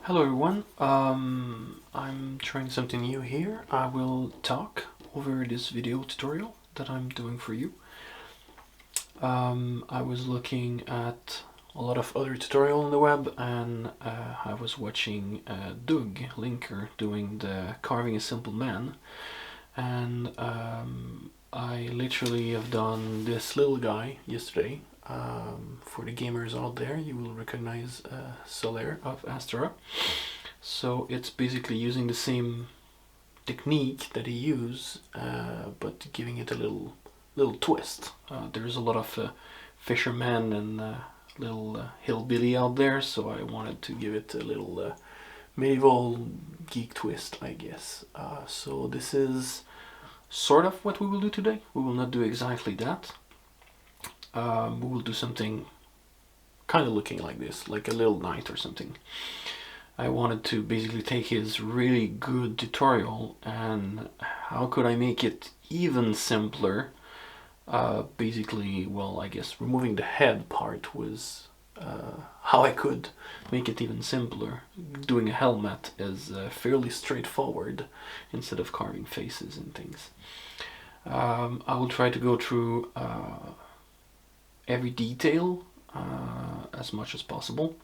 Hello everyone, I'm trying something new here. I will talk over this video tutorial that I'm doing for you. I was looking at a lot of other tutorials on the web and I was watching Doug Linker doing the Carving a Simple Man, and I literally have done this little guy yesterday. For the gamers out there, you will recognize Solaire of Astera. So it's basically using the same technique that he used, but giving it a little twist. There's a lot of fishermen and little hillbilly out there, so I wanted to give it a little medieval geek twist, I guess. So this is sort of what we will do today. We will not do exactly that. We will do something kind of looking like this, like a little knight or something. I wanted to basically take his really good tutorial and how could I make it even simpler. Basically, well, I guess removing the head part was how I could make it even simpler. Doing a helmet is fairly straightforward instead of carving faces and things. I will try to go through every detail as much as possible,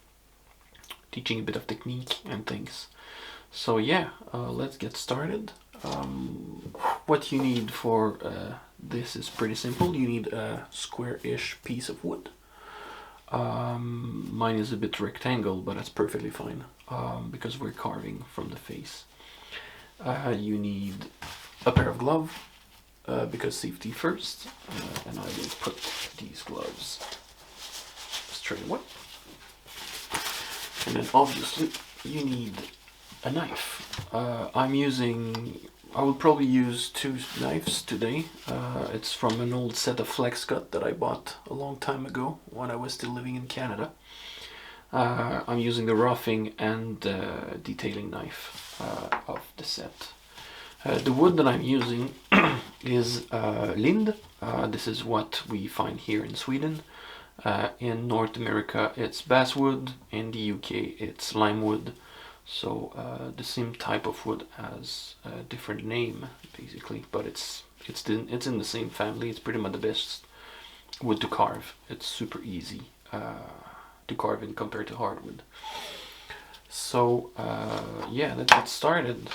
teaching a bit of technique and things. So yeah, let's get started. What you need for this is pretty simple. You need a square-ish piece of wood. Mine is a bit rectangle, but that's perfectly fine because we're carving from the face. You need a pair of gloves because safety first, and I will put these gloves straight away. And then obviously you need a knife. I will probably use two knives today. It's from an old set of flex cut that I bought a long time ago when I was still living in Canada. I'm using the roughing and detailing knife of the set. The wood that I'm using is lind. This is what we find here in Sweden. In North America it's basswood, in the UK it's limewood. So the same type of wood has a different name basically, but it's in the same family. It's pretty much the best wood to carve. It's super easy to carve in compared to hardwood. So yeah, let's get started.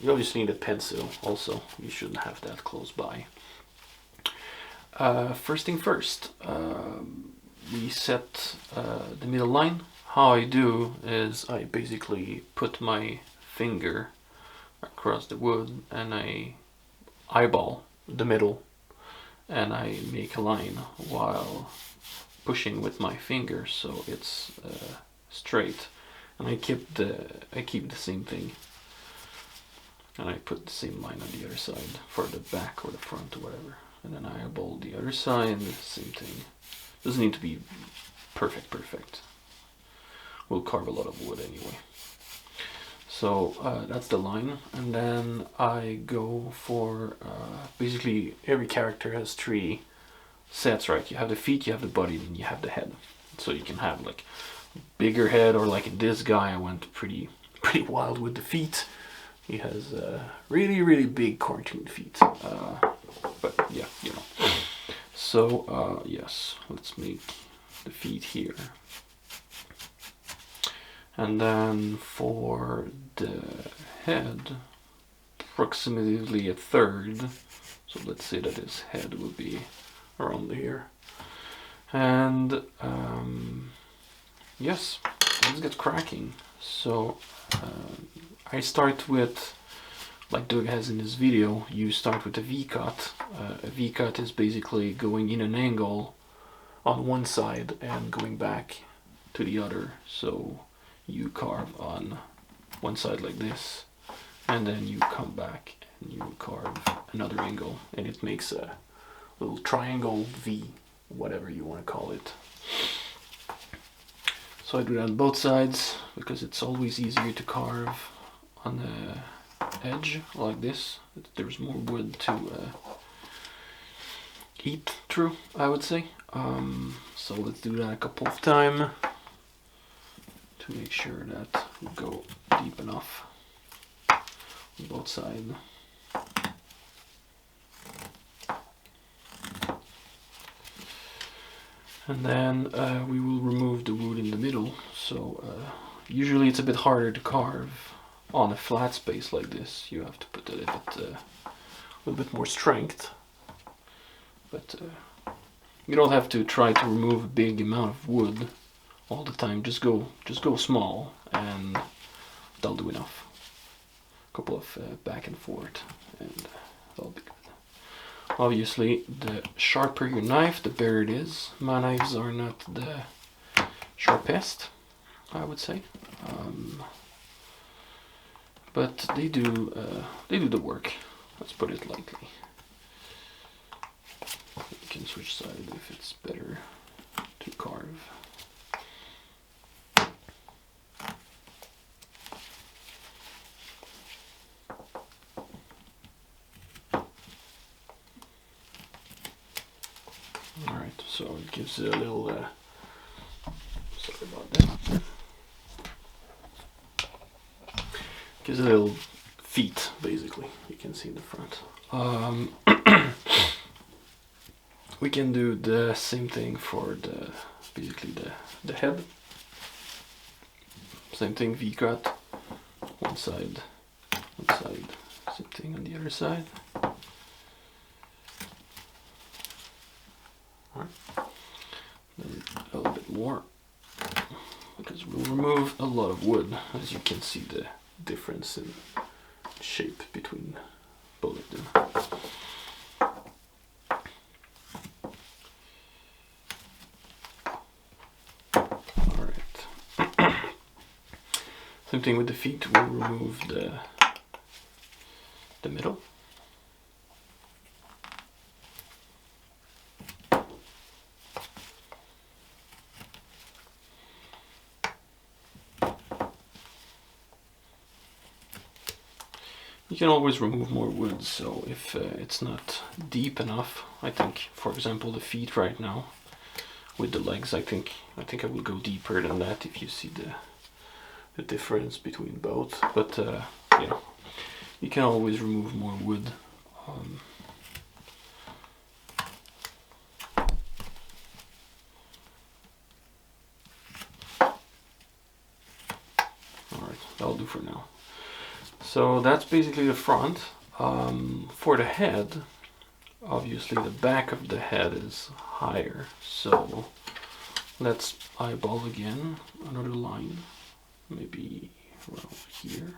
You obviously need a pencil also. You shouldn't have that close by. First thing first, we set the middle line. How I do is I basically put my finger across the wood and I eyeball the middle and I make a line while pushing with my finger so it's straight, and I keep the same thing, and I put the same line on the other side for the back or the front or whatever, and then I eyeball the other side and the same thing. Doesn't need to be perfect. We'll carve a lot of wood anyway. So that's the line, and then I go for basically every character has three sets, right? You have the feet, you have the body, and you have the head. So you can have like bigger head, or like in this guy I went pretty wild with the feet. He has really big cartoon feet, but yeah, you know. So yes, let's make the feet here. And then for the head, approximately a third, so let's say that his head will be around here. And yes, let's get cracking. So I start with, like Doug has in his video, you start with a V-cut. A V-cut is basically going in an angle on one side and going back to the other. So you carve on one side like this, and then you come back and you carve another angle, and it makes a little triangle V, whatever you want to call it. So I do that on both sides because it's always easier to carve on the edge like this. There's more wood to eat through, I would say. So let's do that a couple of times to make sure that you go deep enough on both sides. And then we will remove the wood in the middle. So usually it's a bit harder to carve on a flat space like this. You have to put a little bit more strength. But you don't have to try to remove a big amount of wood all the time. Just go small, and that'll do enough. A couple of back and forth, and that'll be good. Obviously, the sharper your knife, the better it is. My knives are not the sharpest, I would say, but they do the work. Let's put it lightly. You can switch side if it's better to carve. Alright, so it gives it a little, sorry about that. Gives it a little feet, basically, you can see in the front. We can do the same thing for basically the head. Same thing, V-cut, one side, same thing on the other side. Then a little bit more, because we'll remove a lot of wood, as you can see the difference in shape between both of them. Alright. Same thing with the feet, we'll remove the middle. You can always remove more wood, so if it's not deep enough, I think, for example, the feet right now, with the legs, I think I will go deeper than that if you see the difference between both. But you know, you can always remove more wood. Alright, that'll do for now. So that's basically the front. For the head, obviously the back of the head is higher, so let's eyeball again another line, maybe around here,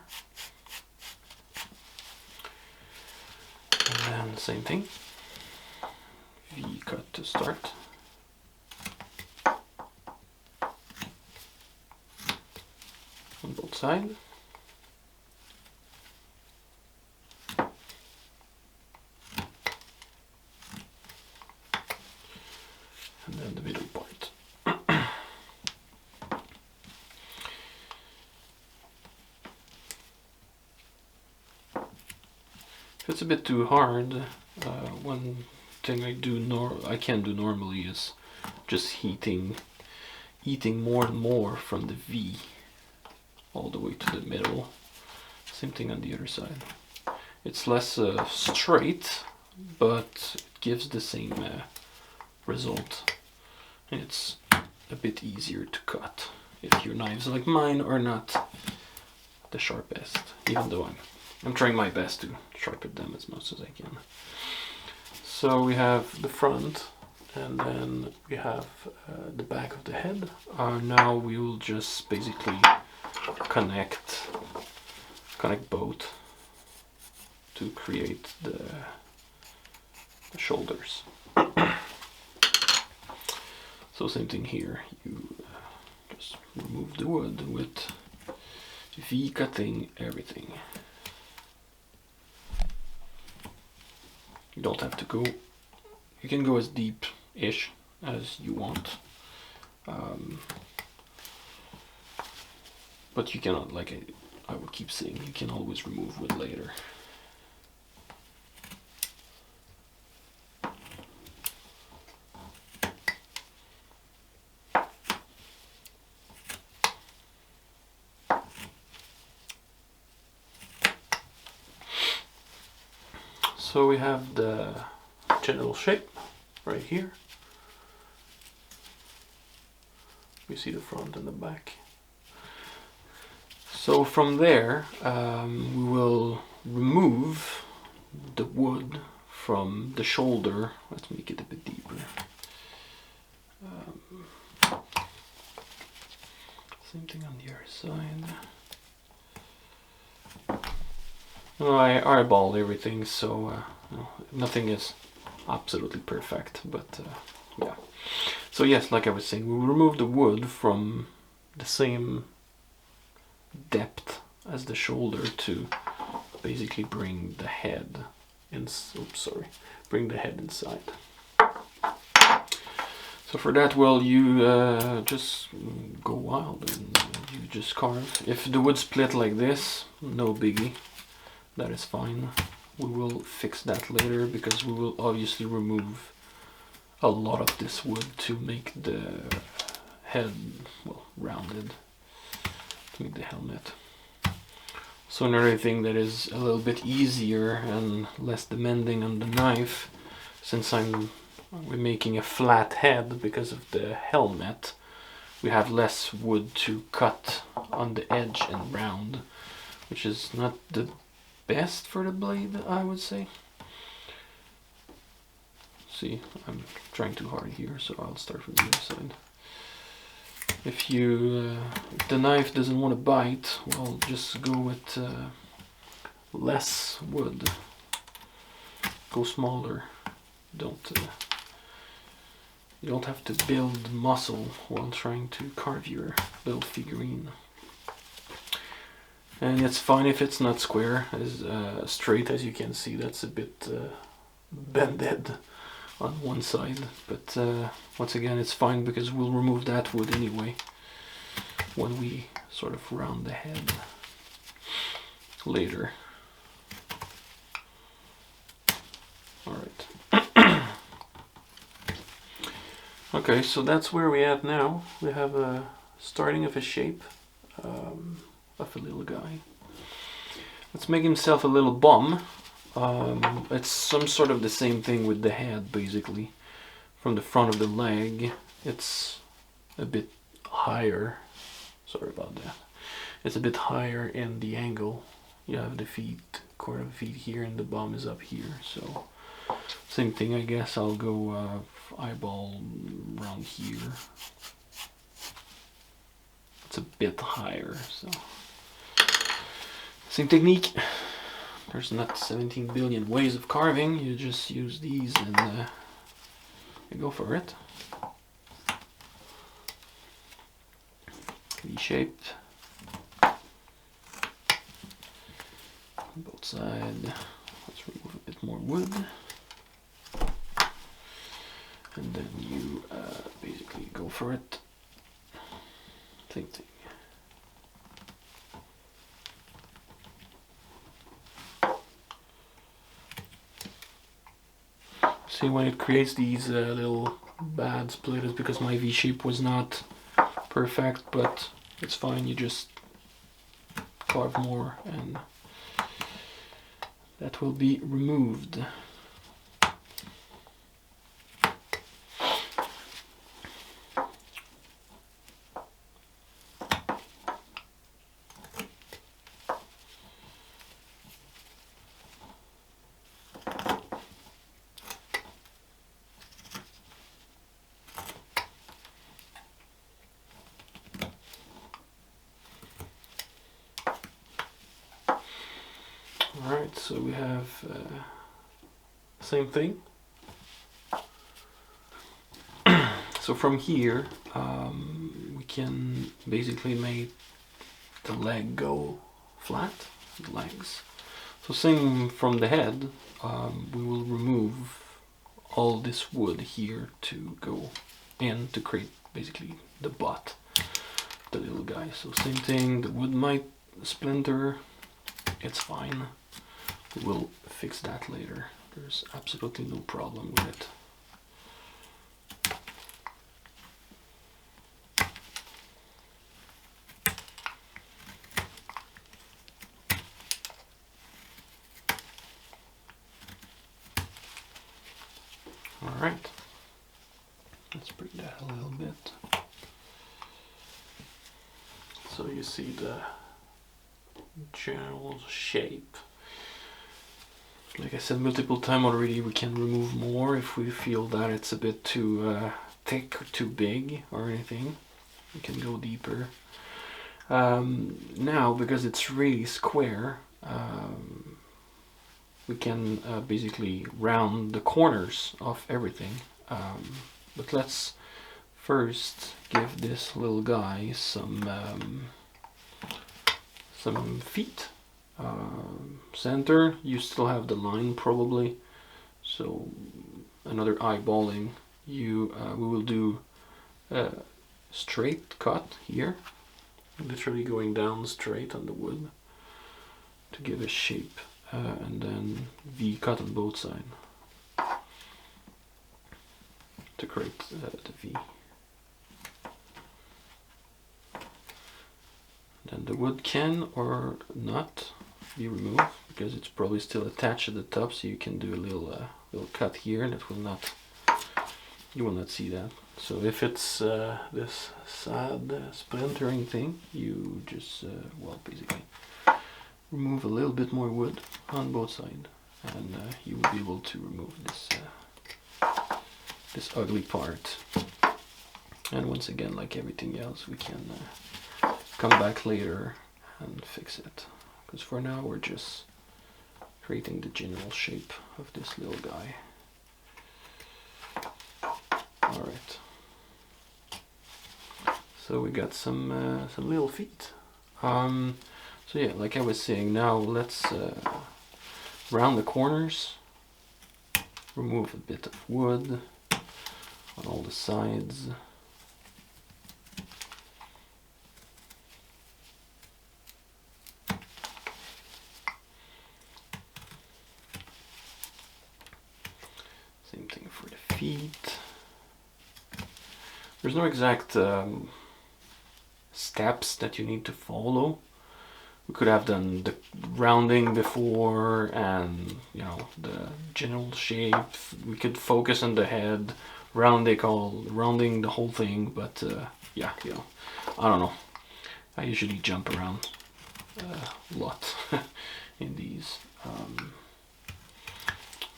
and then same thing, V-cut to start. On both sides. And then the middle part. If it's a bit too hard, one thing I can do normally is just eating more and more from the V all the way to the middle. Same thing on the other side. It's less straight, but it gives the same result. It's a bit easier to cut if your knives like mine are not the sharpest, even though I'm trying my best to sharpen them as much as I can. So we have the front, and then we have the back of the head. Now we will just basically connect both to create the shoulders. So same thing here, you just remove the wood with V-cutting everything. You don't have to go, you can go as deep-ish as you want. But you cannot, like I would keep saying, you can always remove wood later. So we have the general shape right here. We see the front and the back. So from there, we will remove the wood from the shoulder. Let's make it a bit deeper. Same thing on the other side. Well, I eyeballed everything, so nothing is absolutely perfect, but yeah. So yes, like I was saying, we will remove the wood from the same depth as the shoulder to basically bring the head bring the head inside. So for that, well, you just go wild and you just carve. If the wood split like this, no biggie, that is fine. We will fix that later because we will obviously remove a lot of this wood to make the head, well, rounded, to make the helmet. So another thing that is a little bit easier and less demanding on the knife, since we're making a flat head because of the helmet, we have less wood to cut on the edge and round, which is not the best for the blade, I would say. See, I'm trying too hard here, so I'll start from the other side. If the knife doesn't want to bite, well, just go with less wood. Go smaller. You don't have to build muscle while trying to carve your little figurine. And it's fine if it's not square, as straight. As you can see, that's a bit bended on one side, but once again, it's fine because we'll remove that wood anyway when we sort of round the head later. Alright. Okay, so that's where we at now. We have a starting of a shape of a little guy. Let's make himself a little bum. It's some sort of the same thing with the head, basically. From the front of the leg, it's a bit higher. Sorry about that. It's a bit higher in the angle. You have the feet, quarter of the feet here, and the bum is up here. So, same thing, I guess. I'll go eyeball around here. It's a bit higher, so. Same technique. There's not 17 billion ways of carving, you just use these and you go for it. V-shaped. Both sides. Let's remove a bit more wood. And then you basically go for it. Same thing. See, when it creates these little bad splitters, because my V-shape was not perfect, but it's fine, you just carve more and that will be removed. Alright, so we have same thing. So from here we can basically make the leg go flat, the legs. So same from the head, we will remove all this wood here to go in to create basically the butt, the little guy. So same thing, the wood might splinter, it's fine. We'll fix that later. There's absolutely no problem with it. Alright, let's bring that a little bit. So you see the general shape. Like I said multiple times already, we can remove more if we feel that it's a bit too thick or too big or anything. We can go deeper. Now, because it's really square, we can basically round the corners of everything. But let's first give this little guy some feet. Center, you still have the line probably, so another eyeballing. We will do a straight cut here, literally going down straight on the wood to give a shape, and then V cut on both sides to create the V. Then the wood can or not be removed because it's probably still attached at the top, so you can do a little cut here that will not, you will not see that. So if it's this sad splintering thing, you just well, basically remove a little bit more wood on both sides, and you will be able to remove this ugly part. And once again, like everything else, we can come back later and fix it, because for now we're just creating the general shape of this little guy. Alright, so we got some little feet. So yeah, like I was saying, now let's round the corners, remove a bit of wood on all the sides. Same thing for the feet. There's no exact steps that you need to follow. We could have done the rounding before, and you know, the general shape. We could focus on the head, rounding the whole thing. But yeah, you know, I don't know. I usually jump around a lot in these.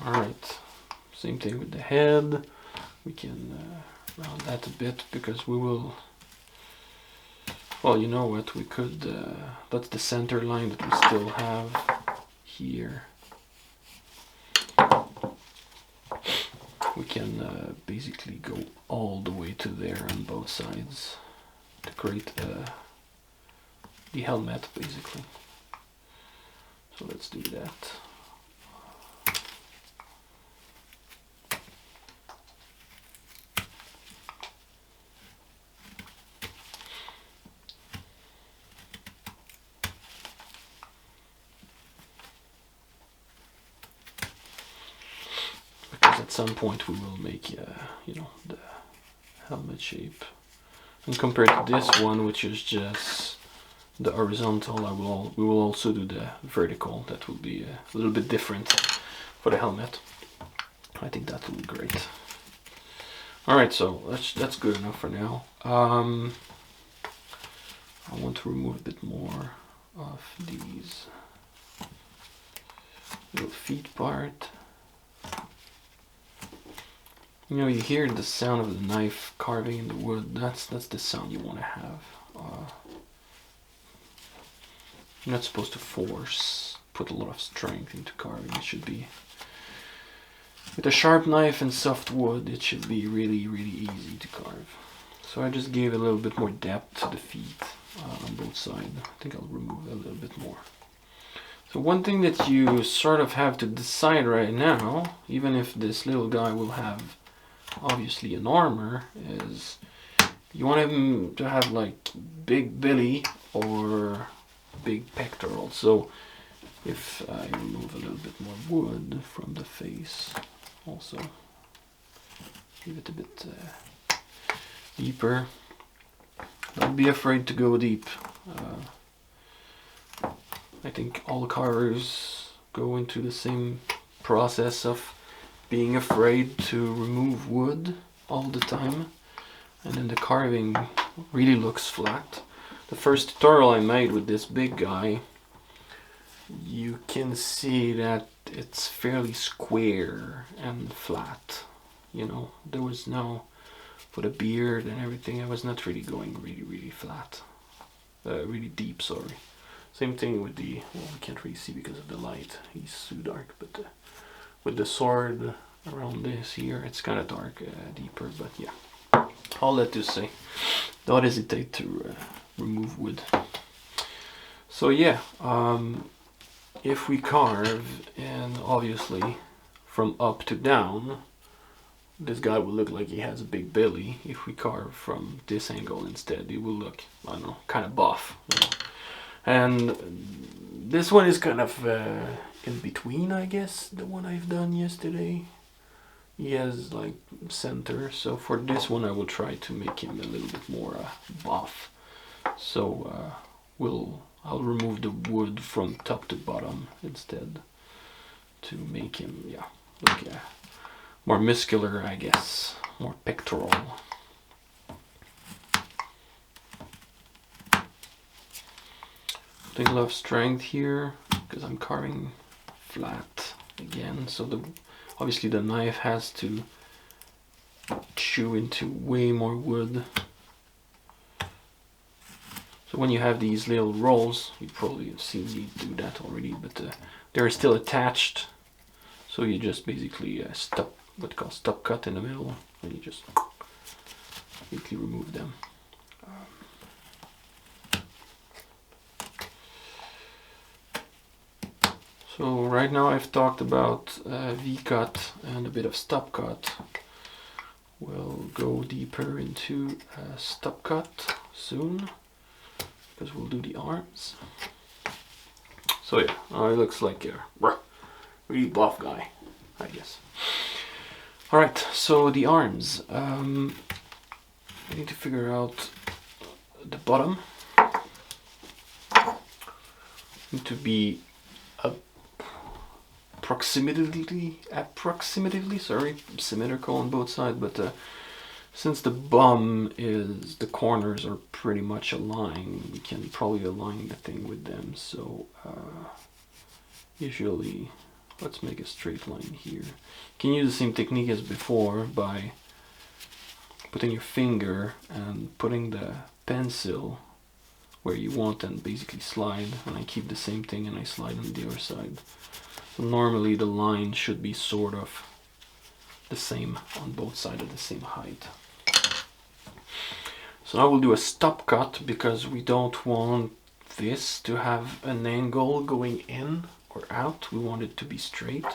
All right, same thing with the head. We can round that a bit because we will. Well, you know what, we could, that's the center line that we still have here. We can basically go all the way to there on both sides to create the helmet, basically. So let's do that. At some point we will make you know, the helmet shape, and compared to this one, which is just the horizontal, we will also do the vertical. That will be a little bit different for the helmet. I think that will be great. Alright, so that's good enough for now. I want to remove a bit more of these little feet part. You know, you hear the sound of the knife carving in the wood. That's the sound you want to have. You're not supposed to put a lot of strength into carving. It should be, with a sharp knife and soft wood, it should be really, really easy to carve. So I just gave a little bit more depth to the feet on both sides. I think I'll remove a little bit more. So one thing that you sort of have to decide right now, even if this little guy will have obviously an armor, is you want him to have like big belly or big pectoral. So if I remove a little bit more wood from the face, also give it a bit deeper. Don't be afraid to go deep. I think all carvers go into the same process of being afraid to remove wood all the time, and then the carving really looks flat. The first tutorial I made with this big guy, you can see that it's fairly square and flat. You know, there was no, for the beard and everything, I was not really going really flat. Really deep, sorry. Same thing with the, well, we can't really see because of the light, he's too dark, but with the sword around this here, it's kind of dark, deeper, but yeah. All that to say, don't hesitate to remove wood. So yeah, if we carve, and obviously from up to down, this guy will look like he has a big belly. If we carve from this angle instead, it will look, I don't know, kind of buff. You know? And this one is kind of in between, I guess, the one I've done yesterday. He has like center, so for this one I will try to make him a little bit more buff. So I'll remove the wood from top to bottom instead to make him, yeah, look more muscular, I guess, more pectoral. Putting a lot of strength here because I'm carving flat again, so obviously the knife has to chew into way more wood. So when you have these little rolls, you probably have seen me do that already, but they're still attached. So you just basically stop, what called stop cut in the middle, and you just basically remove them. So right now I've talked about V-cut and a bit of stop cut. We'll go deeper into stop cut soon, because we'll do the arms. So yeah, it looks like a really buff guy, I guess. Alright, so the arms. I need to figure out the bottom. Need to be approximatively, sorry, symmetrical on both sides, but since the bum is, the corners are pretty much aligned, we can probably align the thing with them. So usually, let's make a straight line here. You can use the same technique as before by putting your finger and putting the pencil where you want and basically slide, and I keep the same thing and I slide on the other side. So normally the line should be sort of the same on both sides of the same height. So now we'll do a stop cut because we don't want this to have an angle going in or out. We want it to be straight.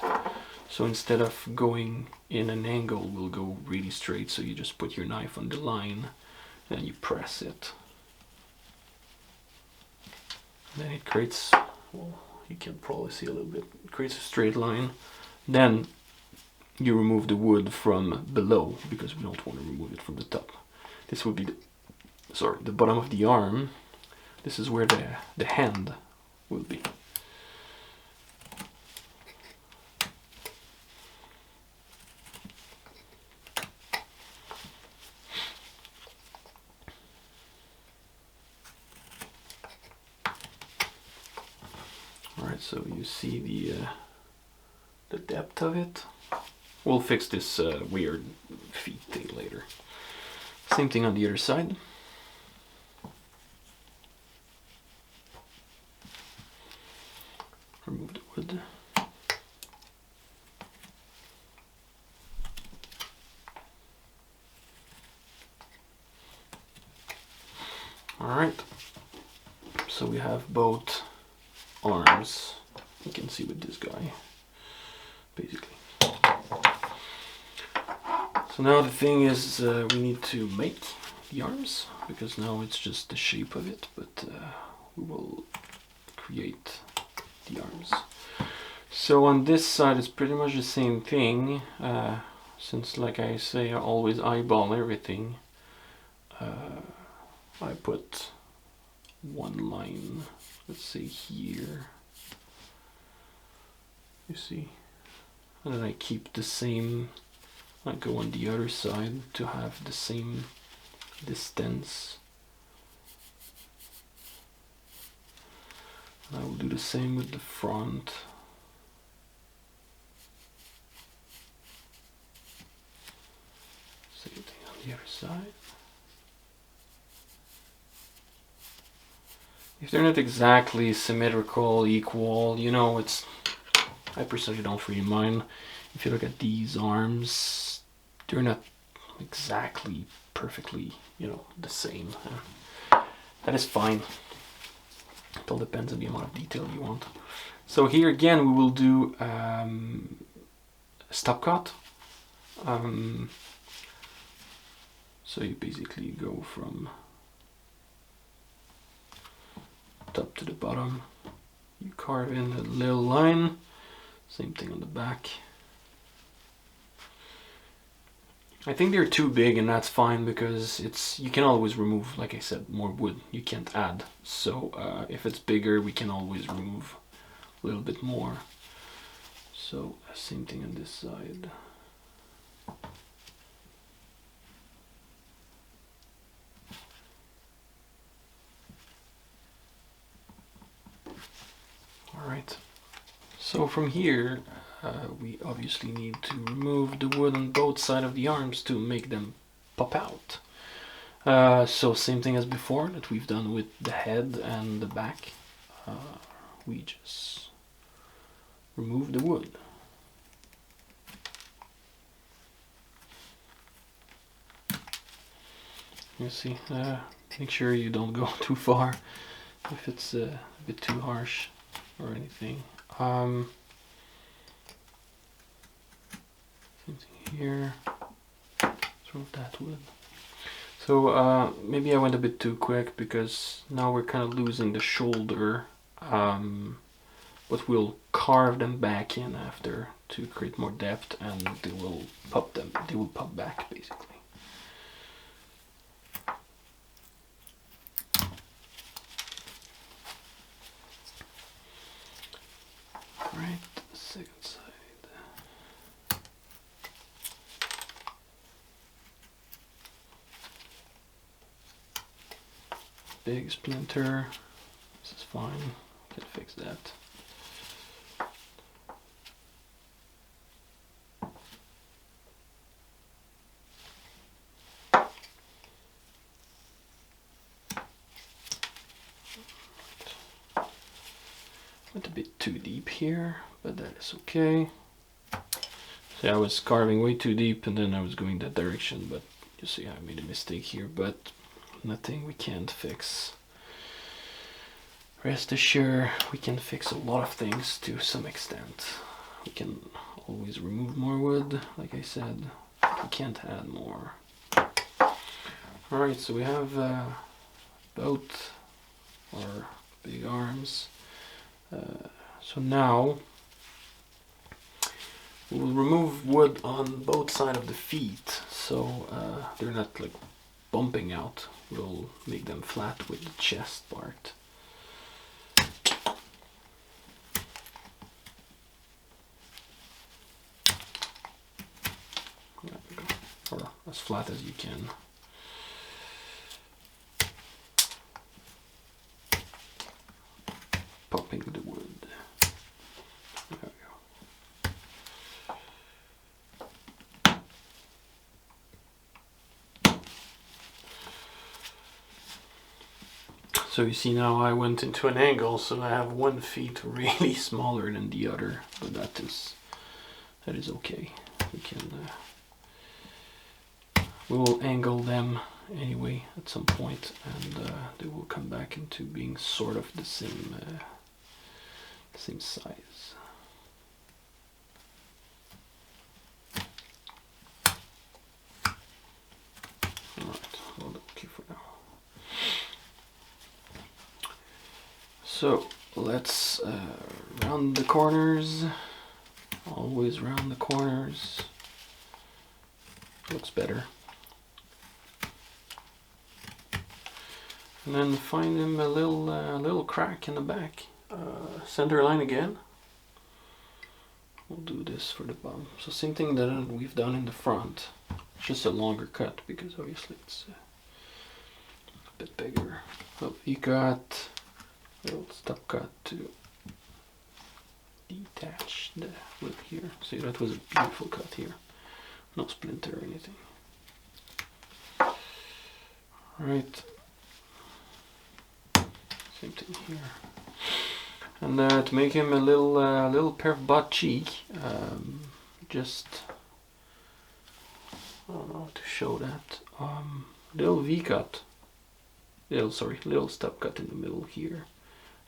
So instead of going in an angle, we'll go really straight. So you just put your knife on the line and you press it. And then it creates, well, you can probably see a little bit, it creates a straight line. Then you remove the wood from below because we don't want to remove it from the top. This would be the bottom of the arm. This is where the hand will be. Alright, so you see the depth of it. We'll fix this weird feet thing later. Same thing on the other side. Remove the wood. Alright, so we have both arms. You can see with this guy, basically. So now the thing is, we need to make the arms, because now it's just the shape of it, but we will create the arms. So on this side it's pretty much the same thing, since like I say, I always eyeball everything. I put one line, let's say here, you see, and then I keep the same. I go on the other side to have the same distance. And I will do the same with the front. Same thing on the other side. If they're not exactly symmetrical, equal, you know, it's, I personally don't really mind. If you look at these arms, they're not exactly perfectly, you know, the same. That is fine. It all depends on the amount of detail you want. So here again we will do stop cut. So you basically go from top to the bottom. You carve in a little line. Same thing on the back. I think they're too big, and that's fine because it's, you can always remove, like I said, more wood. You can't add. So if it's bigger, we can always remove a little bit more. So same thing on this side. All right. So from here, we obviously need to remove the wood on both sides of the arms to make them pop out. So same thing as before that we've done with the head and the back. We just remove the wood. You see, make sure you don't go too far if it's a bit too harsh or anything. Here, throw that wood. So maybe I went a bit too quick because now we're kind of losing the shoulder, but we'll carve them back in after to create more depth, and they will pop them. They will pop back basically. All right, second side. Big splinter. This is fine. Can fix that. Went a bit too deep here, but that is okay. See, I was carving way too deep and then I was going that direction, but you see I made a mistake here, but nothing we can't fix. Rest assured, we can fix a lot of things to some extent. We can always remove more wood, like I said. We can't add more. Alright, so we have both our big arms. So now we will remove wood on both sides of the feet, so they're not like bumping out. We'll make them flat with the chest part. There we go. Or as flat as you can. Popping the wood. There we go. So you see now I went into an angle, so I have one feet really smaller than the other, but that is okay. We can we will angle them anyway at some point, and they will come back into being sort of the same size. Alright, well, okay for now. So let's round the corners. Always round the corners. Looks better. And then find him a little crack in the back. Center line again. we'll do this for the bum. So same thing that we've done in the front, just a longer cut because obviously it's a bit bigger. So we got a little stop cut to detach the lip here. See, that was a beautiful cut here. No splinter or anything. Alright. Same thing here. And to make him a little pair of butt cheek, just, I don't know how to show that, little V-cut, little step cut in the middle here,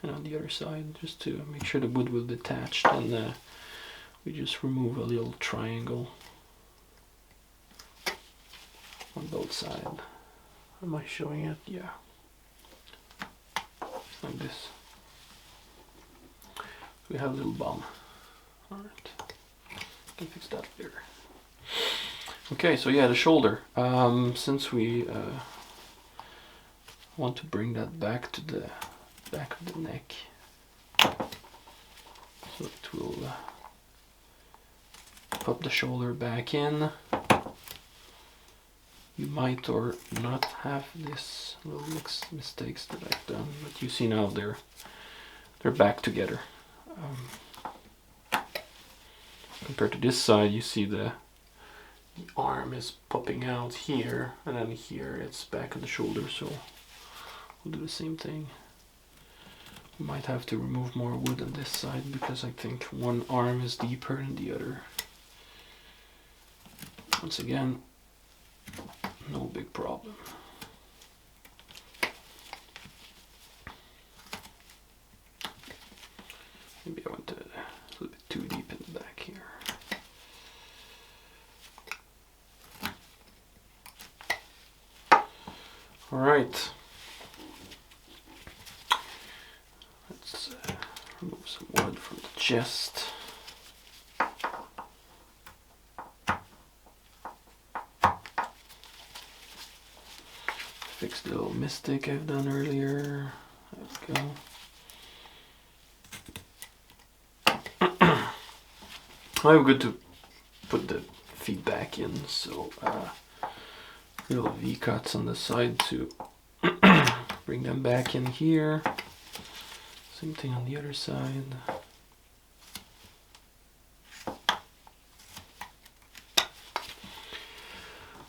and on the other side, just to make sure the wood will detach, and we just remove a little triangle on both sides. Am I showing it? Yeah. Like this. We have a little bum. Alright. Can fix that later. Okay, so yeah, the shoulder. Since we want to bring that back to the back of the neck, so it will pop the shoulder back in. You might or not have this little mistakes that I've done, but you see now they're back together. Compared to this side, you see the arm is popping out here, and then here it's back on the shoulder, so we'll do the same thing. We might have to remove more wood on this side because I think one arm is deeper than the other. Once again, no big problem. Maybe I went a little bit too deep in the back here. All right. Let's remove some wood from the chest. Fix the little mistake I've done earlier. There we go. I'm good to put the feet back in, so little V-cuts on the side to bring them back in here. Same thing on the other side.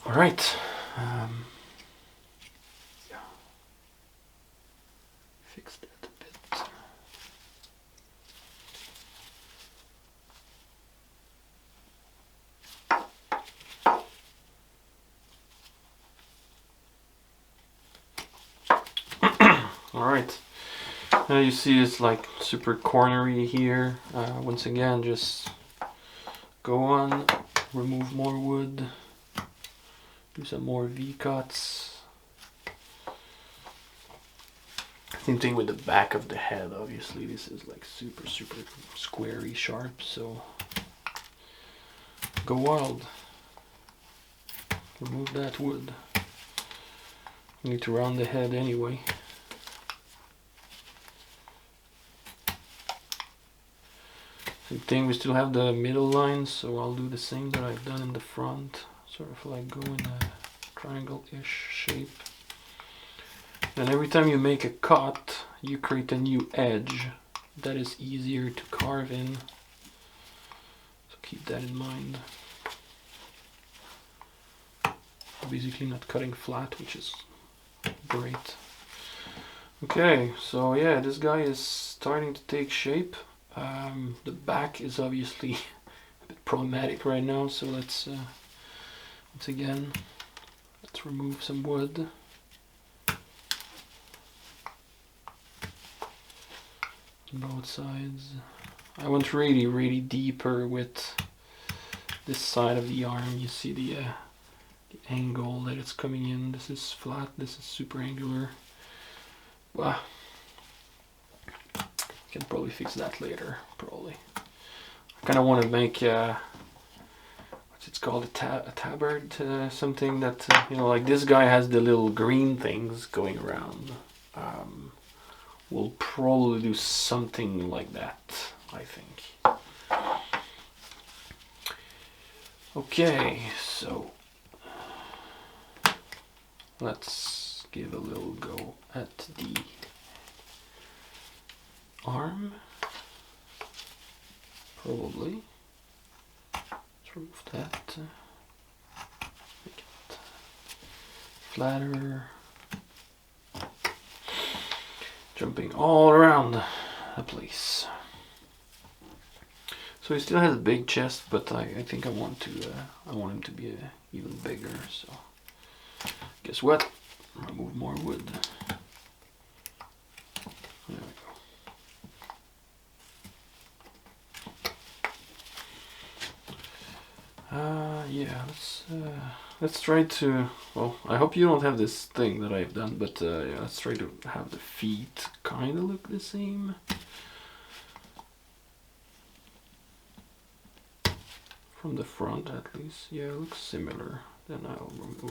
All right. Yeah. Fix that a bit. Alright, now you see it's like super cornery here. Once again, just go on, remove more wood, do some more V-cuts. Same thing with the back of the head, obviously this is like super squarey sharp, so go wild. Remove that wood. You need to round the head anyway. Same thing, we still have the middle line, so I'll do the same that I've done in the front. Sort of like go in a triangle-ish shape. And every time you make a cut, you create a new edge that is easier to carve in. So keep that in mind. Basically not cutting flat, which is great. Okay, so yeah, this guy is starting to take shape. The back is obviously a bit problematic right now, so let's once again, let's remove some wood. On both sides. I went really deeper with this side of the arm. You see the angle that it's coming in. This is flat, this is super angular. Wow. Can probably fix that later, probably. I kind of want to make what's it's called, a tabard, something that you know, like this guy has the little green things going around. We'll probably do something like that, I think. Okay, so let's give a little go at the arm. Probably. Let's remove that. Make it flatter. Jumping all around the place. So he still has a big chest, but I think I want him to be even bigger. So guess what? Remove more wood. There we go. Yeah, let's try to. Well, I hope you don't have this thing that I've done, but yeah, let's try to have the feet kind of look the same. From the front, at least. Yeah, it looks similar. Then I'll remove a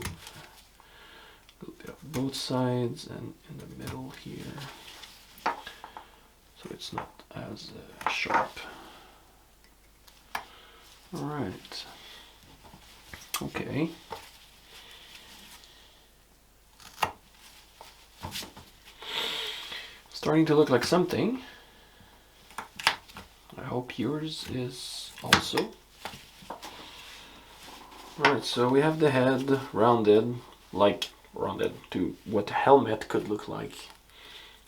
little bit of both sides and in the middle here, so it's not as sharp. All right. Okay. Starting to look like something. I hope yours is also. Alright, so we have the head rounded to what the helmet could look like.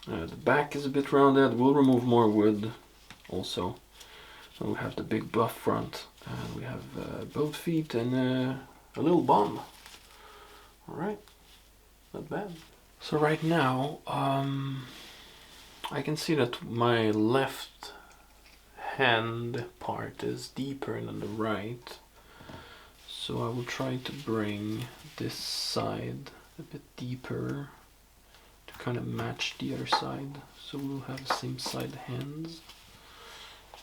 The back is a bit rounded. We'll remove more wood also. So we have the big buff front, and we have both feet and a little bomb. Alright, not bad. So right now, I can see that my left hand part is deeper than the right. So I will try to bring this side a bit deeper to kind of match the other side. So we'll have the same side hands.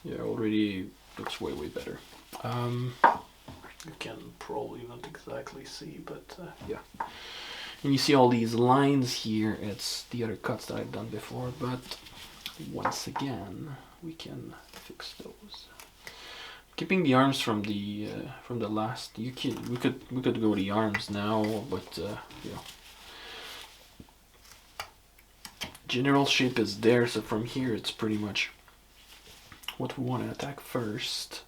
Yeah, already looks way better. You can probably not exactly see, but yeah. And you see all these lines here, it's the other cuts that I've done before, but once again, we can fix those. Keeping the arms from the last, we could go the arms now, but yeah. General shape is there, so from here it's pretty much what we want to attack first.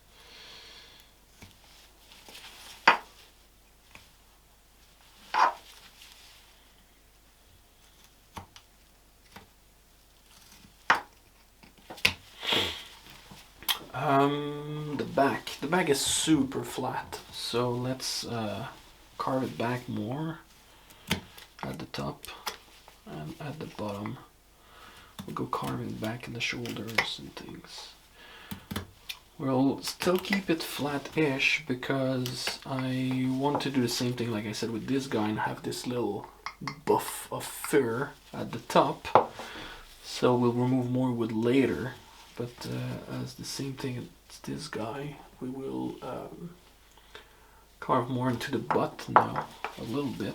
The back is super flat, so let's carve it back more at the top and at the bottom. We'll go carving back in the shoulders and things. We'll still keep it flat-ish because I want to do the same thing like I said with this guy and have this little buff of fur at the top. So we'll remove more wood later, but as the same thing as this guy, we will carve more into the butt now, a little bit.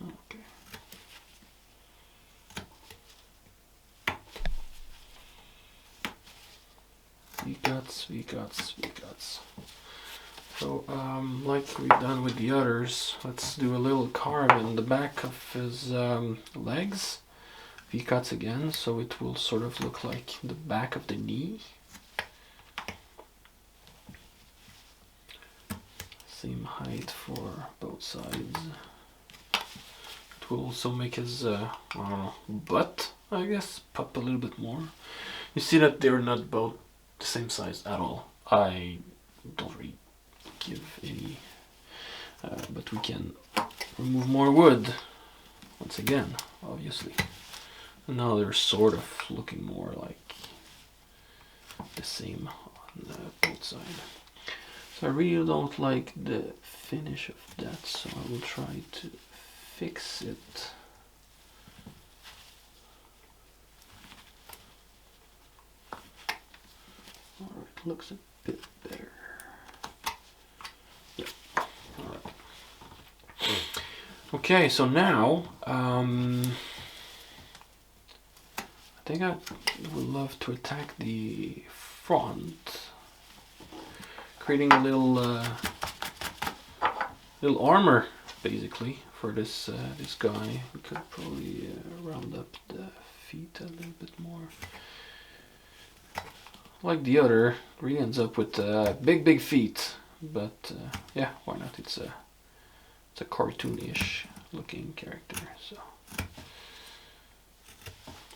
Okay. V-cuts. So, like we've done with the others, let's do a little carve in the back of his legs. V-cuts again, so it will sort of look like the back of the knee. Same height for both sides. It will also make his butt, I guess, pop a little bit more. You see that they're not both the same size at all. I don't really give any, but we can remove more wood once again, obviously. And now they're sort of looking more like the same on both sides. So I really don't like the finish of that, so I will try to fix it. Alright, looks a bit better. Yep. Alright. Okay, so now think I would love to attack the front, creating a little armor basically for this this guy. We could probably round up the feet a little bit more. Like the other, really ends up with big feet, but yeah, why not? It's a cartoonish looking character. So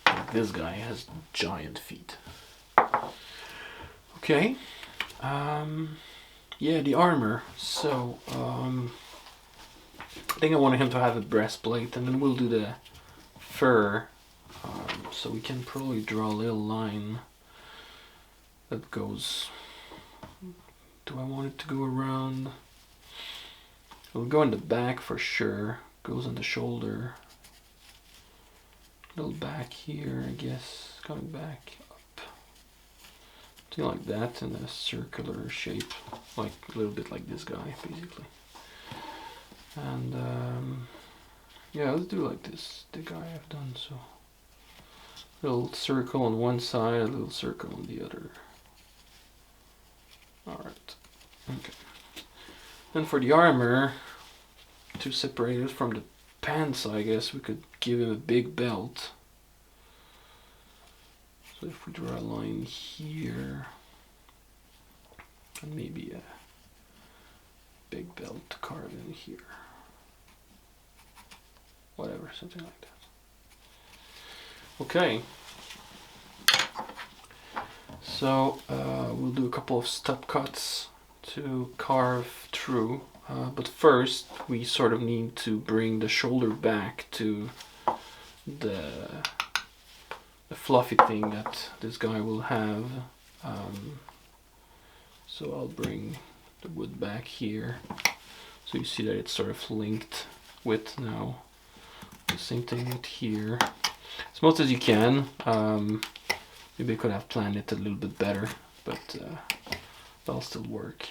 like this guy has giant feet. Okay, yeah, the armor. So I think I wanted him to have a breastplate, and then we'll do the fur. So we can probably draw a little line that goes. Do I want it to go around? It'll go in the back for sure. Goes on the shoulder. A little back here, I guess. Coming back up. Something like that in a circular shape. Like a little bit like this guy, basically. And yeah, let's do like this. The guy I've done so. Little circle on one side, a little circle on the other. Alright. Okay. Then for the armor, to separate it from the pants, I guess we could give him a big belt. So if we draw a line here, and maybe a big belt to carve in here. Whatever, something like that. Okay. So we'll do a couple of step cuts to carve through, but first we sort of need to bring the shoulder back to the fluffy thing that this guy will have. So I'll bring the wood back here, so you see that it's sort of linked with now. The same thing with here, as much as you can. Maybe I could have planned it a little bit better, but that'll still work.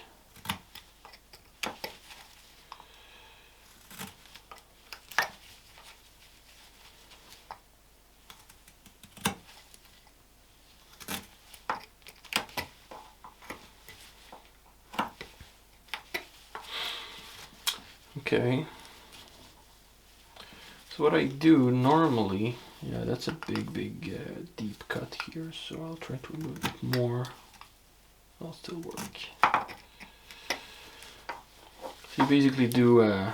Okay. So what I do normally, yeah, that's a big deep cut here, so I'll try to remove it more. That'll still work. So you basically do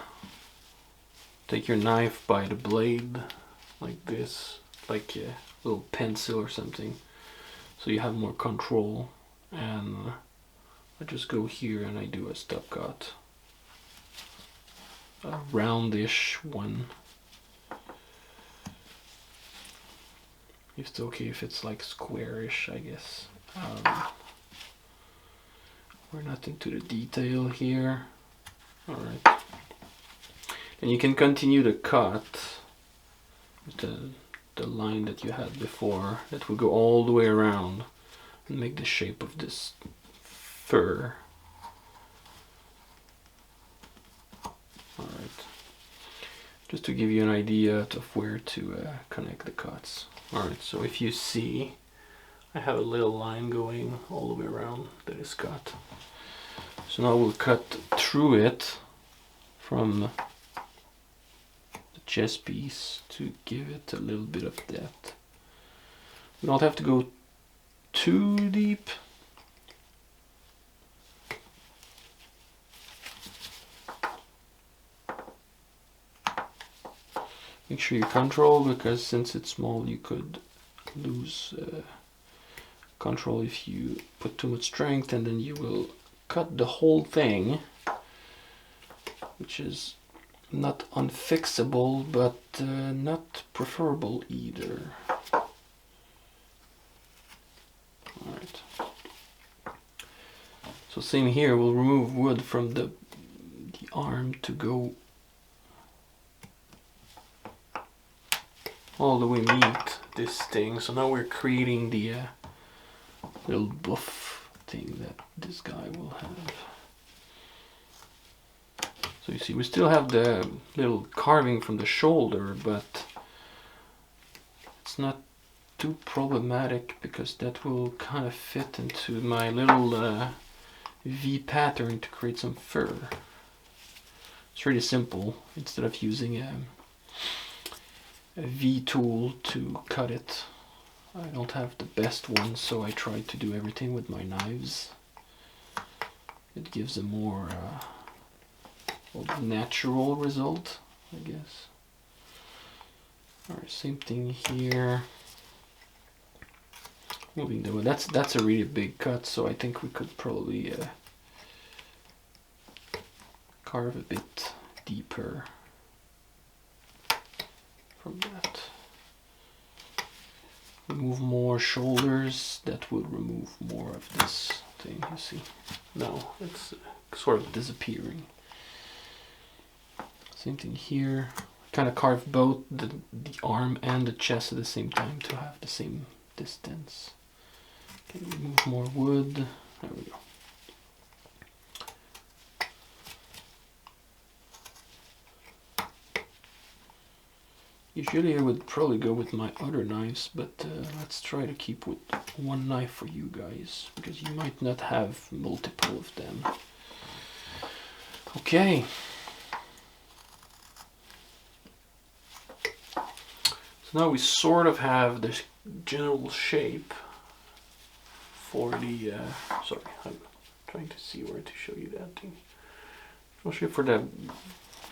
take your knife by the blade like this, like a little pencil or something, so you have more control. And I just go here and I do a step cut, a roundish one. It's okay if it's like squarish, I guess. We're not into the detail here. Alright. And you can continue the cut with the line that you had before. That will go all the way around and make the shape of this fur. Alright. Just to give you an idea of where to connect the cuts. Alright, so if you see, I have a little line going all the way around that is cut. So now we'll cut through it from the chest piece to give it a little bit of depth. We don't have to go too deep. Make sure you control, because since it's small you could lose control if you put too much strength, and then you will cut the whole thing, which is not unfixable but not preferable either. Alright. So same here, we'll remove wood from the arm to go all the way meet this thing. So now we're creating the little buff thing that this guy will have. So you see, we still have the little carving from the shoulder, but it's not too problematic because that will kind of fit into my little V pattern to create some fur. It's really simple. Instead of using a V tool to cut it, I don't have the best one, so I try to do everything with my knives. It gives a more natural result, I guess. Alright, same thing here. Moving the wood. That's a really big cut, so I think we could probably carve a bit deeper from that. Remove more shoulders, that would remove more of this thing, you see. No, it's sort of disappearing. Same thing here. Kind of carve both the arm and the chest at the same time to have the same distance. Okay, remove more wood. There we go. Usually I would probably go with my other knives, but let's try to keep with one knife for you guys, because you might not have multiple of them. Okay. So now we sort of have this general shape for the, sorry, I'm trying to see where to show you that thing. Especially for the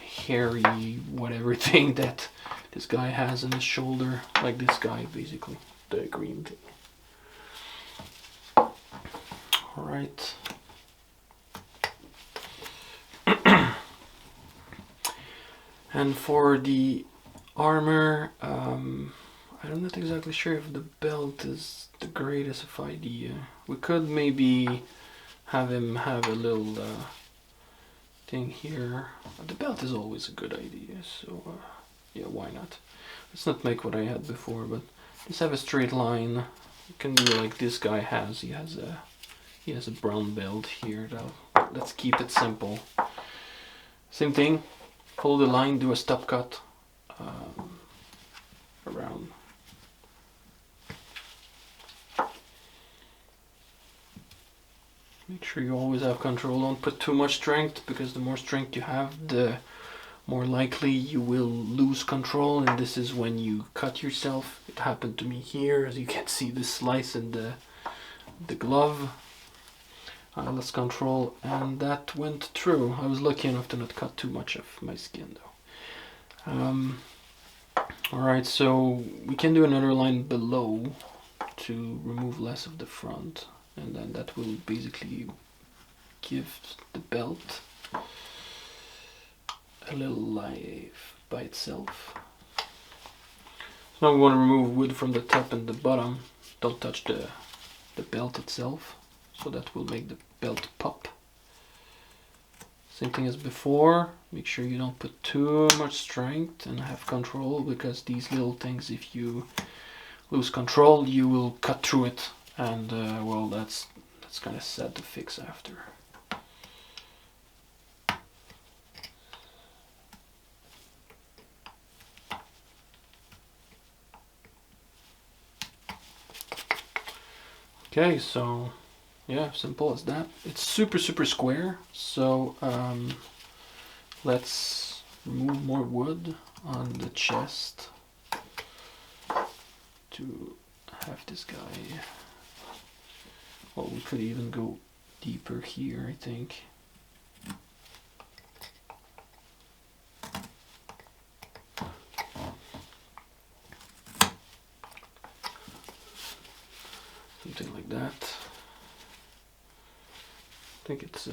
hairy whatever thing that this guy has on his shoulder, like this guy basically, the green thing. Alright. And for the armor, I'm not exactly sure if the belt is the greatest of idea. We could maybe have him have a little thing here. The belt is always a good idea, so yeah, why not? Let's not make what I had before, but let's have a straight line. You can do like this guy has. He has a brown belt here, though. Let's keep it simple. Same thing. Follow the line. Do a stop cut around. Make sure you always have control. Don't put too much strength, because the more strength you have, the more likely you will lose control, and this is when you cut yourself. It happened to me here, as you can see the slice in the glove. Less control, and that went through. I was lucky enough to not cut too much of my skin though. Alright, so we can do another line below to remove less of the front, and then that will basically give the belt a little life by itself. So now we want to remove wood from the top and the bottom. Don't touch the belt itself, so that will make the belt pop. Same thing as before. Make sure you don't put too much strength and have control, because these little things, if you lose control, you will cut through it, and well, that's kind of sad to fix after. Okay, so yeah, simple as that. It's super square, so let's remove more wood on the chest to have this guy. Well, we could even go deeper here, I think. Something like that. I think it's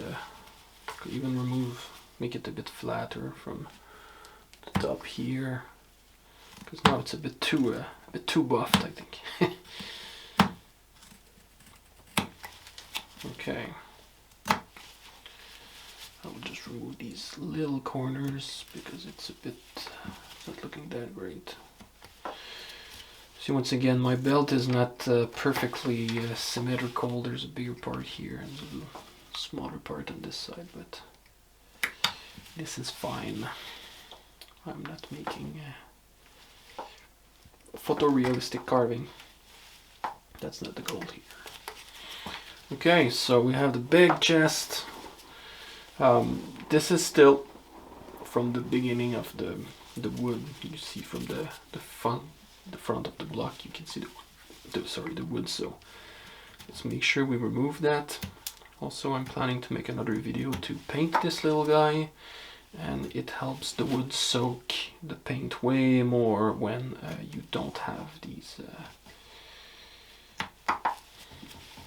could even make it a bit flatter from the top here, because now it's a bit too buffed, I think. Okay. I will just remove these little corners because it's not looking that great. See, once again, my belt is not perfectly symmetrical. There's a bigger part here and a smaller part on this side, but this is fine. I'm not making photorealistic carving. that's not the goal here. Okay, so we have the big chest. This is still from the beginning of the wood. You see from the front of the block, you can see the wood. So let's make sure we remove that. Also, I'm planning to make another video to paint this little guy, and it helps the wood soak the paint way more when you don't have these.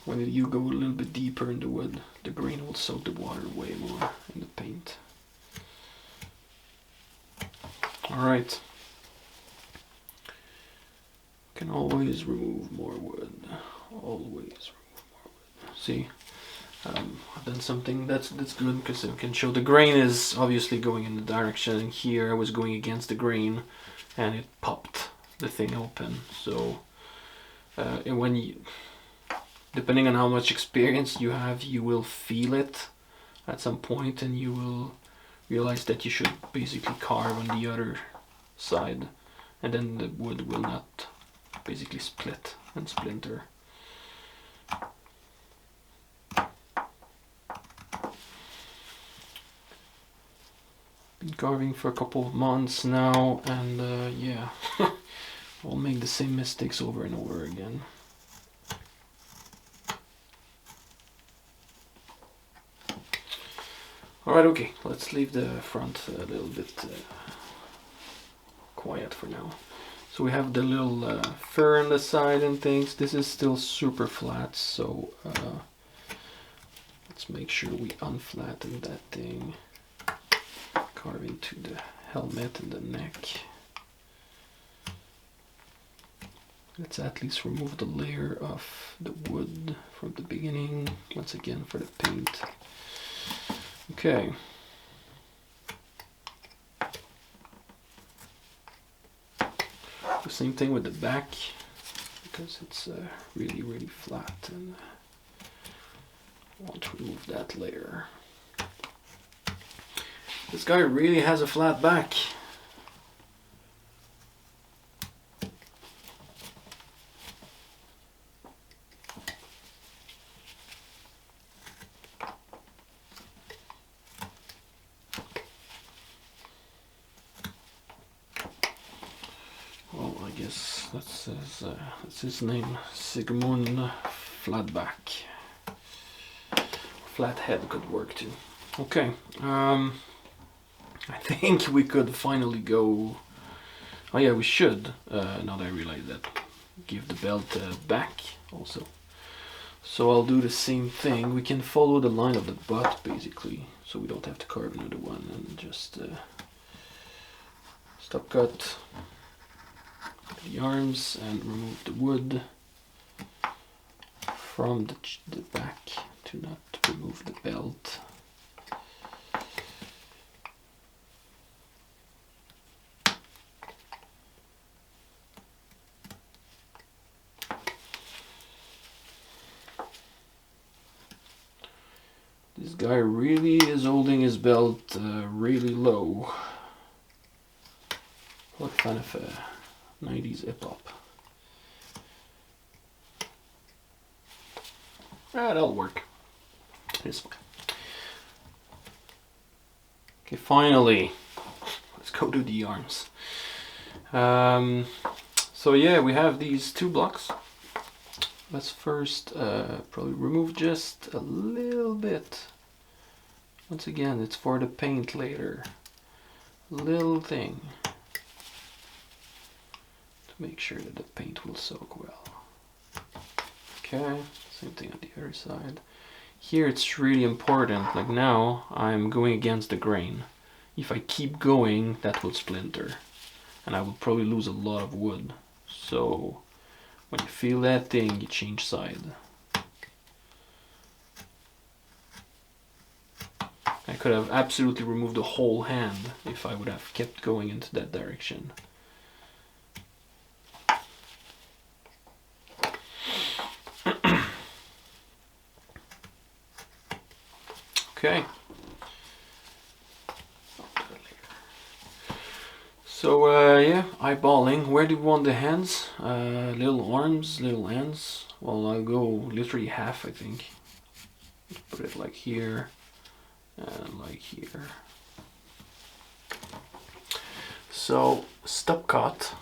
When you go a little bit deeper in the wood, the grain will soak the water way more in the paint. Alright. Can always remove more wood. Always remove more wood. See, I've done something that's good, because it can show the grain is obviously going in the direction, and here I was going against the grain and it popped the thing open. So and when you, depending on how much experience you have, you will feel it at some point, and you will realize that you should basically carve on the other side, and then the wood will not basically split and splinter. Been carving for a couple of months now, and yeah, I'll make the same mistakes over and over again. Alright, okay, let's leave the front a little bit quiet for now. So we have the little fur on the side and things. This is still super flat, so let's make sure we unflatten that thing. Carve into the helmet and the neck. Let's at least remove the layer of the wood from the beginning, once again for the paint. Okay. The same thing with the back, because it's really flat, and I want to remove that layer. This guy really has a flat back. Well, I guess that's his name, Sigmund Flatback. Flathead could work too. Okay, I think we could finally go. Oh yeah, we should. Now that I realize that, give the belt back also. So I'll do the same thing. We can follow the line of the butt basically, so we don't have to carve another one, and just stop cut the arms and remove the wood from the back to not remove the belt. This guy really is holding his belt really low. What kind of 90s hip-hop. That'll work. This way. Okay, finally. Let's go to the arms. So yeah, we have these two blocks. Let's first probably remove just a little bit. Once again, it's for the paint later. Little thing. To make sure that the paint will soak well. Okay, same thing on the other side. Here it's really important, like now I'm going against the grain. If I keep going, that will splinter. And I will probably lose a lot of wood. So when you feel that thing, you change side. I could have absolutely removed the whole hand if I would have kept going into that direction. Okay. So yeah, eyeballing. Where do we want the hands? Little arms, little hands. Well, I'll go literally half, I think. Put it like here and like here. So stop cut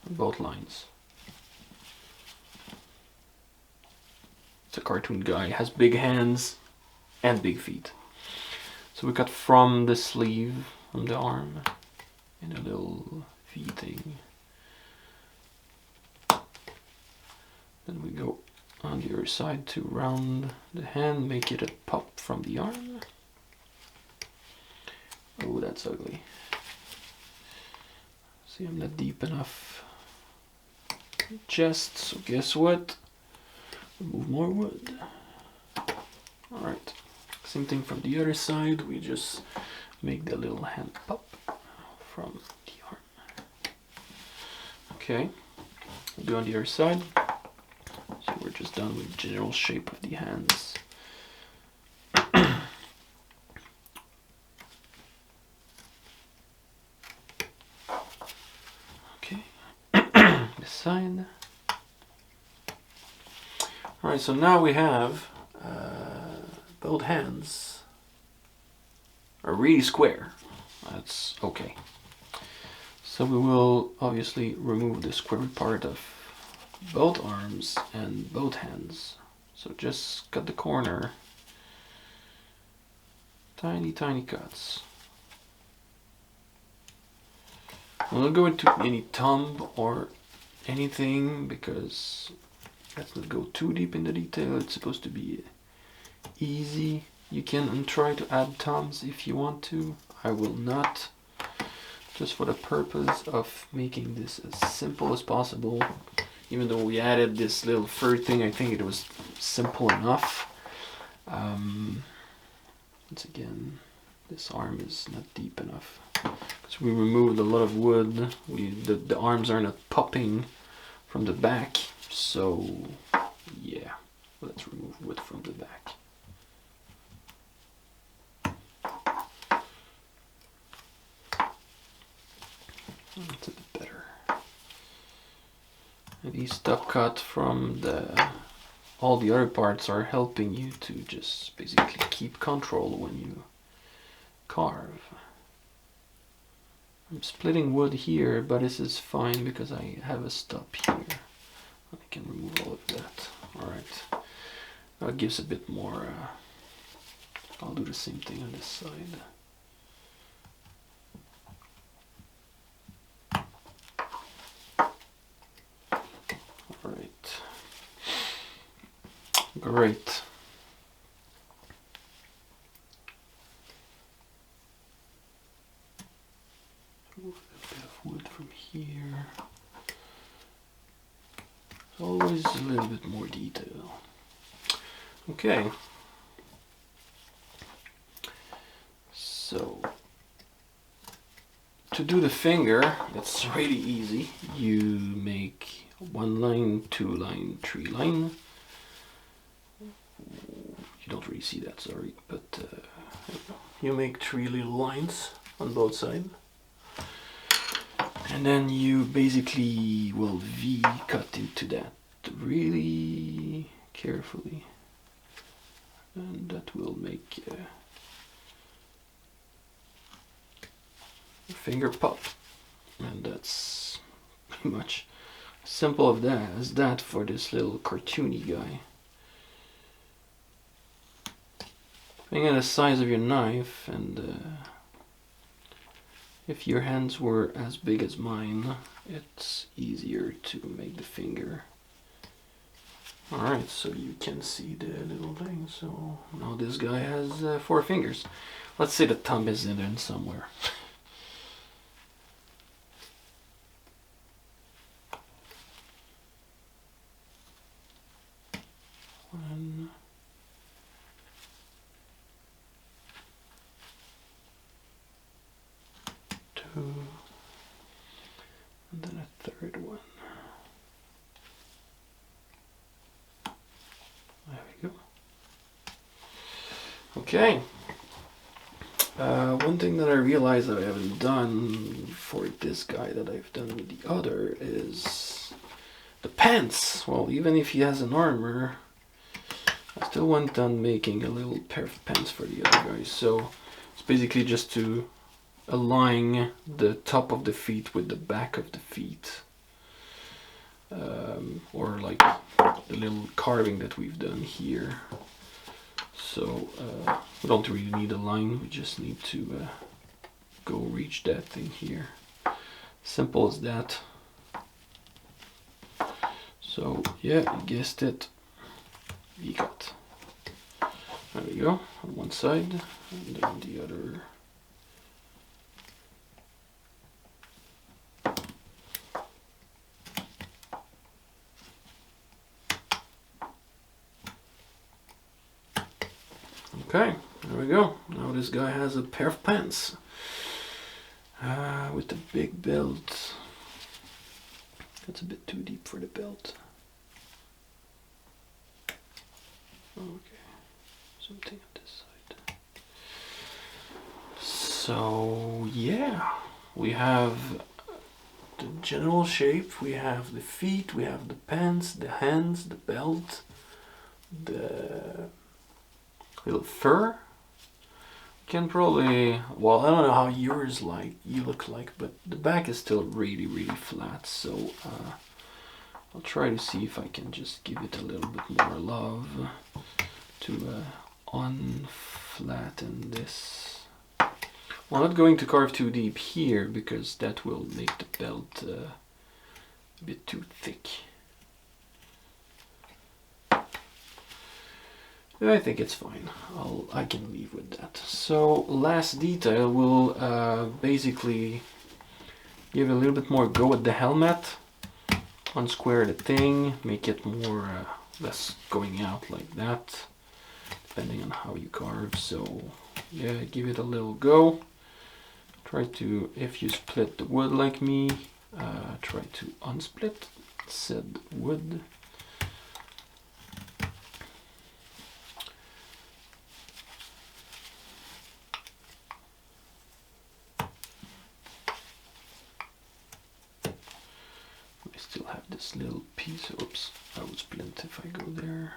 both lines. It's a cartoon guy, has big hands and big feet. So we cut from the sleeve, from the arm, in a little V thing. Then we go on the other side to round the hand, make it a pop from the arm. Oh, that's ugly. See, I'm not deep enough chest, so guess what? Remove more wood. Alright, same thing from the other side, we just make the little hand pop from the arm. Okay, we'll do on the other side. So we're just done with the general shape of the hands. Okay, this side. Alright, so now we have both hands are really square. That's okay. So we will obviously remove the square part of both arms and both hands. So just cut the corner. Tiny, tiny cuts. I'm not going to any thumb or anything because let's not go too deep in the detail. It's supposed to be easy. You can try to add thumbs if you want to. I will not. Just for the purpose of making this as simple as possible. Even though we added this little fur thing, I think it was simple enough. Once again, this arm is not deep enough. Because we removed a lot of wood. The arms are not popping from the back. So, yeah, let's remove wood from the back. That's a bit better. And these stop cut from all the other parts are helping you to just basically keep control when you carve. I'm splitting wood here, but this is fine because I have a stop here. I can remove all of that. Alright. That gives a bit more. I'll do the same thing on this side. Alright. Great. Remove a bit of wood from here. Always a little bit more detail. Okay. So, to do the finger, that's really easy. You make 1 line, 2 line, 3 line. You don't really see that, sorry, but you make 3 little lines on both sides. And then you basically will V cut into that really carefully. And that will make a finger pop. And that's pretty much simple as that for this little cartoony guy. Depending on the size of your knife and if your hands were as big as mine, it's easier to make the finger. Alright, so you can see the little thing. So now this guy has 4 fingers. Let's say the thumb is in there somewhere. One. 2. And then a 3rd one. There we go. Okay. One thing that I realized that I haven't done for this guy that I've done with the other is The pants! Well, even if he has an armor, I still went on making a little pair of pants for the other guys. So it's basically just to align the top of the feet with the back of the feet. Or like the little carving that we've done here. So we don't really need a line, we just need to go reach that thing here. Simple as that. So yeah, you guessed it, V-cut. There we go, on one side, and then the other. Okay, there we go. Now this guy has a pair of pants with the big belt. That's a bit too deep for the belt. Okay, something on this side. So yeah, we have the general shape, we have the feet, we have the pants, the hands, the belt, the little fur. Can probably, well, I don't know how yours you look like, but the back is still really flat, so I'll try to see if I can just give it a little bit more love to unflatten this. Well, I'm not going to carve too deep here because that will make the belt a bit too thick. I think it's fine. I can leave with that. So last detail will basically give a little bit more go at the helmet. Unsquare the thing, make it more less going out like that, depending on how you carve. So yeah, give it a little go. Try to, if you split the wood like me, try to unsplit said wood. Still have this little piece. Oops, I would splint if I go there.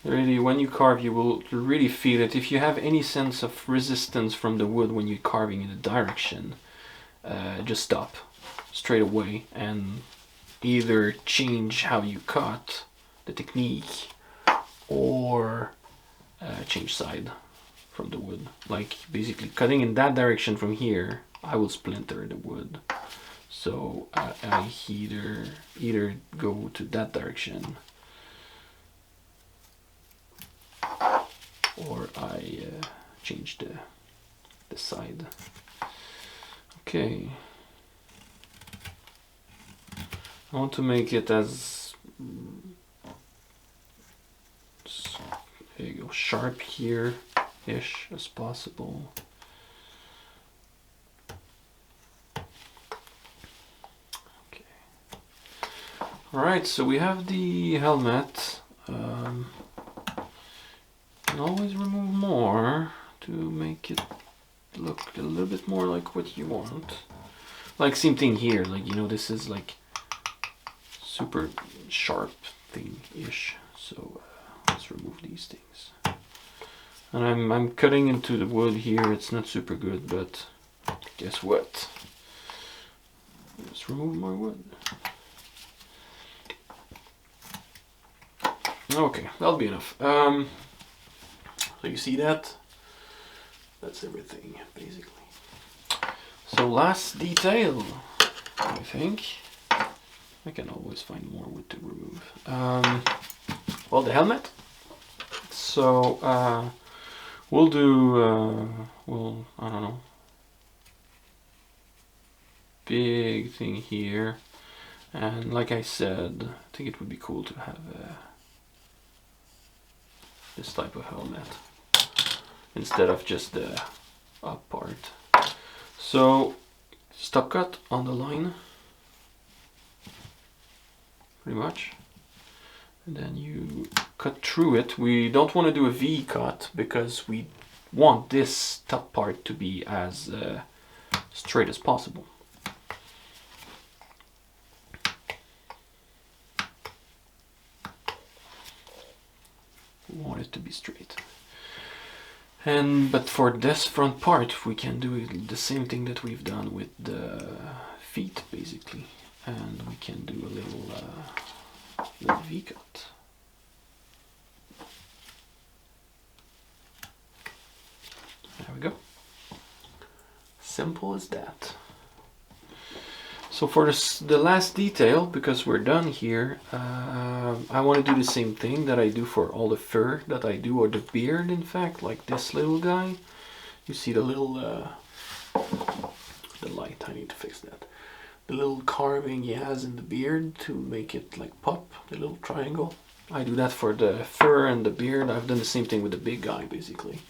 Really, when you carve, you will really feel it. If you have any sense of resistance from the wood when you're carving in a direction, just stop straight away and either change how you cut, the technique, or change side from the wood. Like basically cutting in that direction from here, I will splinter the wood. So I either go to that direction or I change the side. Okay. I want to make it as there you go, sharp here ish as possible. Okay. Alright, so we have the helmet. You can always remove more to make it look a little bit more like what you want. Like same thing here, like, you know, this is like super sharp thing-ish. So let's remove these things. And I'm cutting into the wood here. It's not super good, but guess what? Let's remove more wood. Okay, that'll be enough. So you see that? That's everything, basically. So last detail, I think. I can always find more wood to remove. Well, the helmet. So we'll do, I don't know, big thing here. And like I said, I think it would be cool to have this type of helmet instead of just the up part. So stop cut on the line, pretty much. And then you cut through it. We don't want to do a V cut because we want this top part to be as straight as possible. We want it to be straight. But for this front part, we can do the same thing that we've done with the feet, basically, and we can do a little V-cut. There we go. Simple as that. So for the last detail, because we're done here, I want to do the same thing that I do for all the fur that I do, or the beard in fact, like this little guy. You see the little, the light, I need to fix that. The little carving he has in the beard to make it like pop, the little triangle. I do that for the fur and the beard. I've done the same thing with the big guy, basically.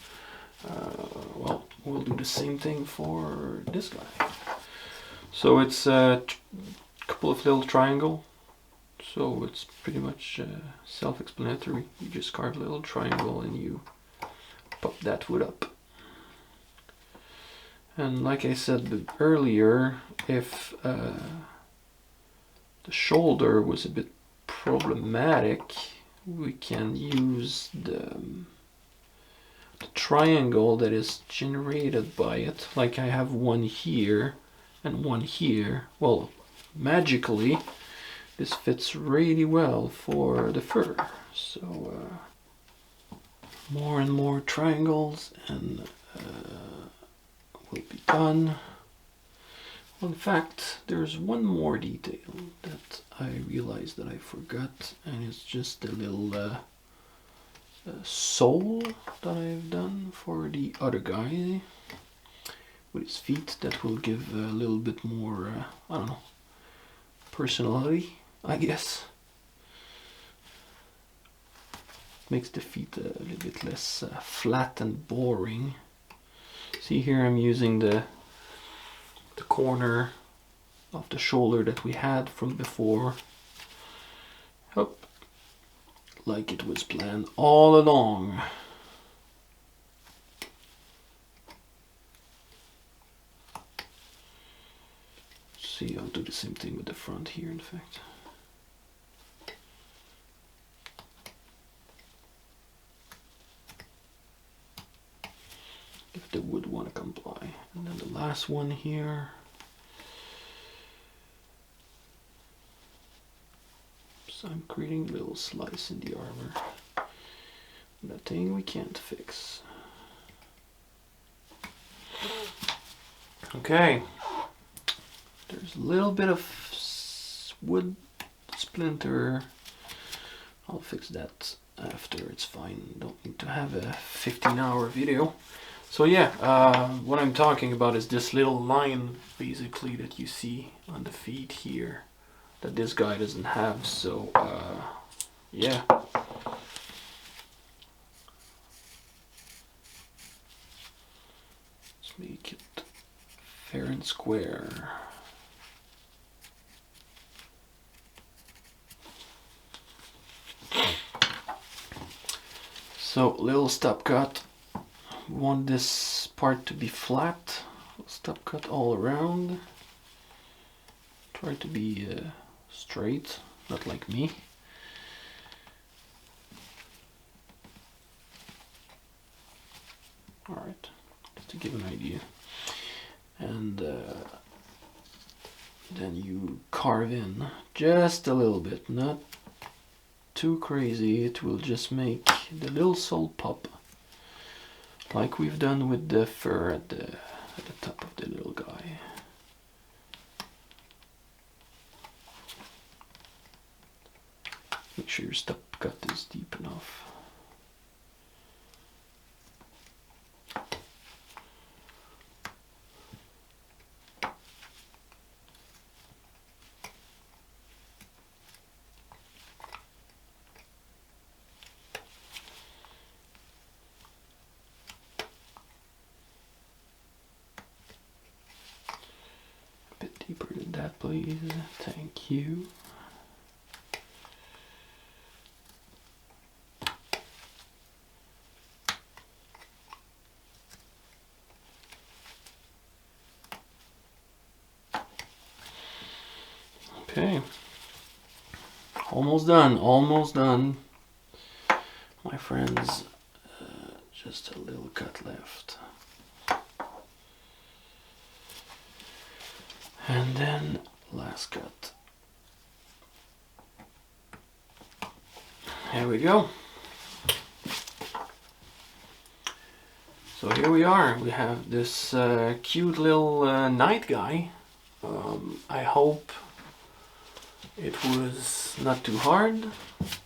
Well, we'll do the same thing for this guy. So it's a couple of little triangle, so it's pretty much self-explanatory. You just carve a little triangle and you pop that wood up. And like I said earlier, if the shoulder was a bit problematic, we can use the triangle that is generated by it. Like I have one here and one here. Well, magically this fits really well for the fur. So more and more triangles and will be done. Well, in fact, there's one more detail that I realized that I forgot, and it's just a little sole that I've done for the other guy with his feet. That will give a little bit more, I don't know, personality, I guess. Makes the feet a little bit less flat and boring. See here, I'm using the corner of the shoulder that we had from before. Up, like it was planned all along. See, I'll do the same thing with the front here, in fact. If they would want to comply. And then the last one here. So I'm creating a little slice in the armor. That thing we can't fix. Okay. There's a little bit of wood splinter. I'll fix that after, it's fine. Don't need to have a 15-hour video. So yeah, what I'm talking about is this little line basically that you see on the feet here that this guy doesn't have. So yeah. Let's make it fair and square. So little stop cut. We want this part to be flat. Stop cut all around. Try to be straight, not like me. Alright, just to give an idea. And then you carve in just a little bit, not too crazy. It will just make the little sole pop, like we've done with the fur at the top of the little guy. Make sure your stop cut is deep enough. A bit deeper than that, please. Thank you. Okay. Almost done, my friends. Just a little cut left. And then last cut. There we go. So here we are. We have this cute little night guy. I hope it was not too hard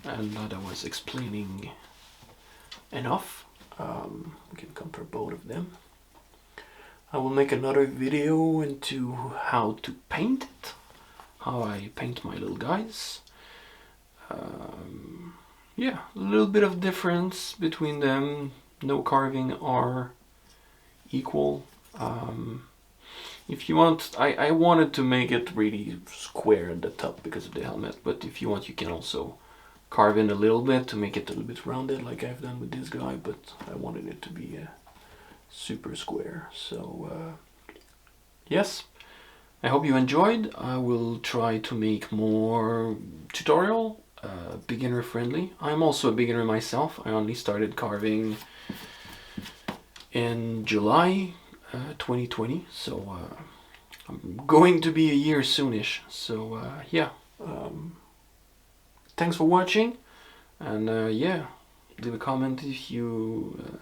and that I was explaining enough. We can compare both of them. I will make another video into how to paint it, how I paint my little guys. Yeah, a little bit of difference between them. No carving are equal. If you want, I wanted to make it really square at the top because of the helmet, but if you want you can also carve in a little bit to make it a little bit rounded like I've done with this guy, but I wanted it to be super square. So yes, I hope you enjoyed. I will try to make more tutorial, beginner friendly. I'm also a beginner myself. I only started carving in July 2020, so I'm going to be a year soonish. So yeah, thanks for watching, and yeah, leave a comment if you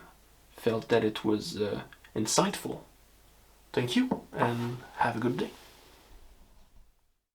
felt that it was insightful. Thank you, and have a good day.